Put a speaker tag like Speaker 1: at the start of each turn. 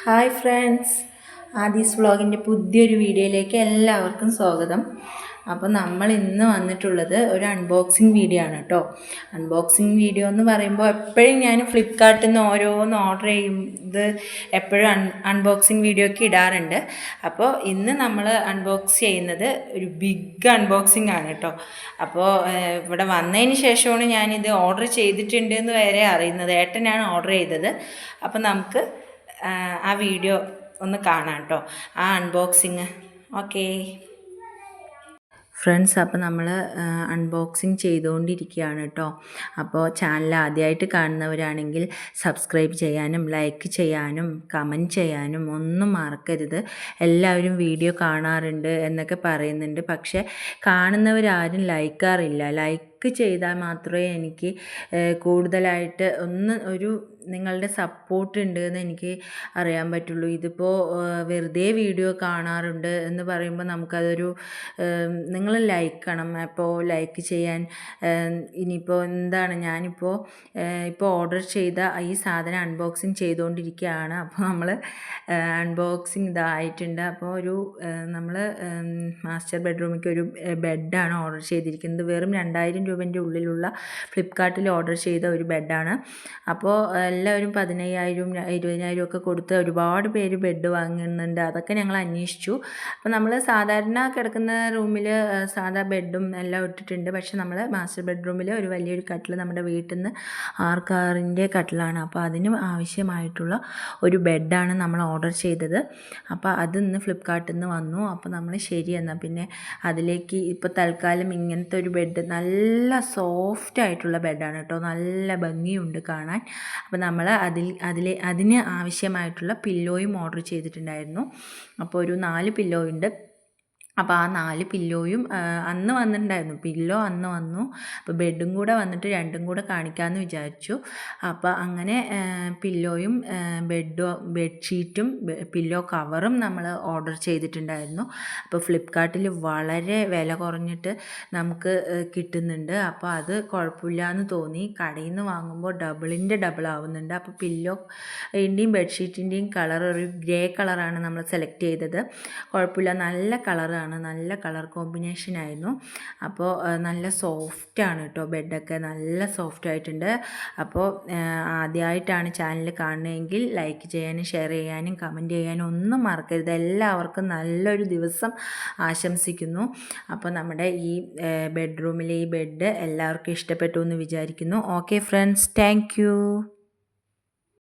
Speaker 1: Hi friends, Aadhi's വ്ളോഗിൻ്റെ പുതിയൊരു വീഡിയോയിലേക്ക് എല്ലാവർക്കും സ്വാഗതം. അപ്പോൾ നമ്മൾ ഇന്ന് വന്നിട്ടുള്ളത് ഒരു അൺബോക്സിങ് വീഡിയോ ആണ് കേട്ടോ. അൺബോക്സിങ് വീഡിയോ എന്ന് പറയുമ്പോൾ എപ്പോഴും ഞാൻ ഫ്ലിപ്കാർട്ടിൽ നിന്ന് ഓരോന്ന് ഓർഡർ ചെയ്യുന്നത് എപ്പോഴും അൺബോക്സിങ് വീഡിയോ ഒക്കെ ഇടാറുണ്ട്. അപ്പോൾ ഇന്ന് നമ്മൾ അൺബോക്സ് ചെയ്യുന്നത് ഒരു ബിഗ് അൺബോക്സിങ് ആണ് കേട്ടോ. അപ്പോൾ ഇവിടെ വന്നതിന് ശേഷമാണ് ഞാനിത് ഓർഡർ ചെയ്തിട്ടുണ്ട് എന്ന് വരെ അറിയുന്നത്. ഏട്ടനാണ് ഓർഡർ ചെയ്തത്. അപ്പോൾ നമുക്ക് ആ വീഡിയോ ഒന്ന് കാണാം കേട്ടോ, ആ അൺബോക്സിങ്. ഓക്കേ ഫ്രണ്ട്സ്, അപ്പോൾ നമ്മൾ അൺബോക്സിങ് ചെയ്തുകൊണ്ടിരിക്കുകയാണ് കേട്ടോ. അപ്പോൾ ചാനൽ ആദ്യമായിട്ട് കാണുന്നവരാണെങ്കിൽ സബ്സ്ക്രൈബ് ചെയ്യാനും ലൈക്ക് ചെയ്യാനും കമൻറ്റ് ചെയ്യാനും ഒന്നും മറക്കരുത്. എല്ലാവരും വീഡിയോ കാണാറുണ്ട് എന്നൊക്കെ പറയുന്നുണ്ട്, പക്ഷേ കാണുന്നവരാരും ലൈക്കാറില്ല. ലൈക്ക് ചെയ്താൽ മാത്രമേ എനിക്ക് കൂടുതലായിട്ട് ഒരു നിങ്ങളുടെ സപ്പോർട്ട് ഉണ്ട് എന്ന് എനിക്ക് അറിയാൻ പറ്റുള്ളൂ. ഇതിപ്പോൾ വെറുതെ വീഡിയോ കാണാറുണ്ട് എന്ന് പറയുമ്പോൾ നമുക്കതൊരു നിങ്ങൾ ലൈക്ക് ചെയ്യണം. അപ്പോൾ ലൈക്ക് ചെയ്യാൻ ഇനിയിപ്പോൾ എന്താണ്, ഞാനിപ്പോൾ ഓർഡർ ചെയ്ത ഈ സാധനം അൺബോക്സിങ് ചെയ്തുകൊണ്ടിരിക്കുകയാണ്. അപ്പോൾ നമ്മൾ അൺബോക്സിങ് ഇതായിട്ടുണ്ട്. അപ്പോൾ നമ്മൾ മാസ്റ്റർ ബെഡ്റൂമിലേക്ക് ഒരു ബെഡാണ് ഓർഡർ ചെയ്തിരിക്കുന്നത്. വെറും 2000 രൂപേൻ്റെ ഉള്ളിലുള്ള ഫ്ലിപ്കാർട്ടിൽ ഓർഡർ ചെയ്ത ഒരു ബെഡാണ്. അപ്പോൾ എല്ലാവരും 15,000 20,000 ഒക്കെ കൊടുത്ത് ഒരുപാട് പേര് ബെഡ് വാങ്ങുന്നുണ്ട്. അതൊക്കെ ഞങ്ങൾ അന്വേഷിച്ചു. അപ്പോൾ നമ്മൾ സാധാരണ കിടക്കുന്ന റൂമിൽ സാധാ ബെഡും എല്ലാം ഇട്ടിട്ടുണ്ട്. പക്ഷെ നമ്മൾ മാസ്റ്റർ ബെഡ്റൂമിൽ ഒരു വലിയൊരു കട്ടിൽ നമ്മുടെ വീട്ടിൽ നിന്ന് ആർക്കാറിൻ്റെ കട്ടിലാണ്. അപ്പോൾ അതിന് ആവശ്യമായിട്ടുള്ള ഒരു ബെഡാണ് നമ്മൾ ഓർഡർ ചെയ്തത്. അപ്പോൾ അതിന്ന് ഫ്ലിപ്കാർട്ടിൽ നിന്ന് വന്നു. അപ്പോൾ നമ്മൾ ശരി എന്നാൽ പിന്നെ അതിലേക്ക് ഇപ്പോൾ തൽക്കാലം ഇങ്ങനത്തെ ഒരു ബെഡ്, നല്ല സോഫ്റ്റ് ആയിട്ടുള്ള ബെഡാണ് കേട്ടോ, നല്ല ഭംഗിയുണ്ട് കാണാൻ. അപ്പോൾ നമ്മൾ അതിന് ആവശ്യമായിട്ടുള്ള പില്ലോയും ഓർഡർ ചെയ്തിട്ടുണ്ടായിരുന്നു. അപ്പോൾ ഒരു 4 പില്ലോ ഉണ്ട്. അപ്പോൾ ആ 4 പില്ലോയും അന്ന് വന്നിട്ടുണ്ടായിരുന്നു. പില്ലോ അന്ന് വന്നു. അപ്പോൾ ബെഡും കൂടെ വന്നിട്ട് രണ്ടും കൂടെ കാണിക്കാമെന്ന് വിചാരിച്ചു. അപ്പോൾ അങ്ങനെ പില്ലോയും ബെഡ്ഷീറ്റും പില്ലോ കവറും നമ്മൾ ഓർഡർ ചെയ്തിട്ടുണ്ടായിരുന്നു. അപ്പോൾ ഫ്ലിപ്കാർട്ടിൽ വളരെ വില കുറഞ്ഞിട്ട് നമുക്ക് കിട്ടുന്നുണ്ട്. അപ്പോൾ അത് കുഴപ്പമില്ല എന്ന് തോന്നി. കടയിൽ നിന്ന് വാങ്ങുമ്പോൾ ഡബിളിൻ്റെ ഡബിൾ ആവുന്നുണ്ട്. അപ്പോൾ പില്ലോൻ്റെയും ബെഡ്ഷീറ്റിൻ്റെയും കളർ ഒരു ഗ്രേ കളറാണ് നമ്മൾ സെലക്ട് ചെയ്തത്. കുഴപ്പമില്ല, നല്ല കളറാണ്, നല്ല കളർ കോമ്പിനേഷൻ ആയിരുന്നു. അപ്പോൾ നല്ല സോഫ്റ്റാണ് കേട്ടോ, ബെഡൊക്കെ നല്ല സോഫ്റ്റ് ആയിട്ടുണ്ട്. അപ്പോൾ ആദ്യമായിട്ടാണ് ചാനൽ കാണുന്നതെങ്കിൽ ലൈക്ക് ചെയ്യാനും ഷെയർ ചെയ്യാനും കമൻറ്റ് ചെയ്യാനും ഒന്നും മറക്കരുത്. എല്ലാവർക്കും നല്ലൊരു ദിവസം ആശംസിക്കുന്നു. അപ്പോൾ നമ്മുടെ ഈ ബെഡ്റൂമിലെ ഈ ബെഡ് എല്ലാവർക്കും ഇഷ്ടപ്പെട്ടു എന്ന് വിചാരിക്കുന്നു. Okay friends, thank